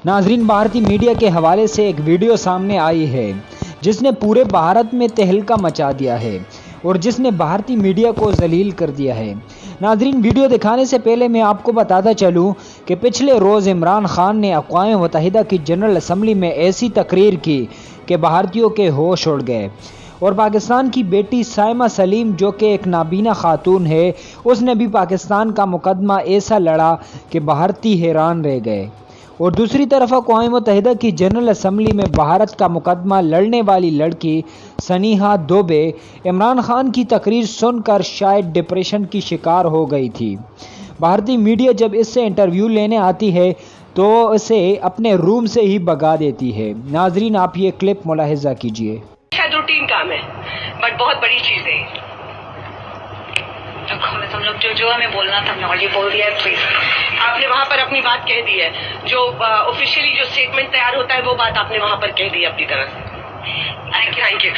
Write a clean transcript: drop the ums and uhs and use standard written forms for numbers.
ناظرین، بھارتی میڈیا کے حوالے سے ایک ویڈیو سامنے آئی ہے جس نے پورے بھارت میں تہلکہ مچا دیا ہے اور جس نے بھارتی میڈیا کو ذلیل کر دیا ہے۔ ناظرین، ویڈیو دکھانے سے پہلے میں آپ کو بتاتا چلوں کہ پچھلے روز عمران خان نے اقوام متحدہ کی جنرل اسمبلی میں ایسی تقریر کی کہ بھارتیوں کے ہوش اڑ گئے، اور پاکستان کی بیٹی سائمہ سلیم جو کہ ایک نابینا خاتون ہے، اس نے بھی پاکستان کا مقدمہ ایسا لڑا کہ بھارتی حیران رہ گئے۔ اور دوسری طرف اقوام متحدہ کی جنرل اسمبلی میں بھارت کا مقدمہ لڑنے والی لڑکی سنیہا دوبے عمران خان کی تقریر سن کر شاید ڈپریشن کی شکار ہو گئی تھی۔ بھارتی میڈیا جب اس سے انٹرویو لینے آتی ہے تو اسے اپنے روم سے ہی بھگا دیتی ہے۔ ناظرین، آپ یہ کلپ ملاحظہ کیجئے۔ شاید روٹین کام ہے بٹ بہت بڑی چیز ہے۔ ہم لوگ جو ہمیں بولنا تھا ہم نے آلریڈی بول دیا ہے۔ پلیز آپ نے وہاں پر اپنی بات کہہ دی ہے، جو آفیشیلی جو اسٹیٹمنٹ تیار ہوتا ہے وہ بات آپ نے وہاں پر کہہ دی اپنی طرف سے۔ Thank you.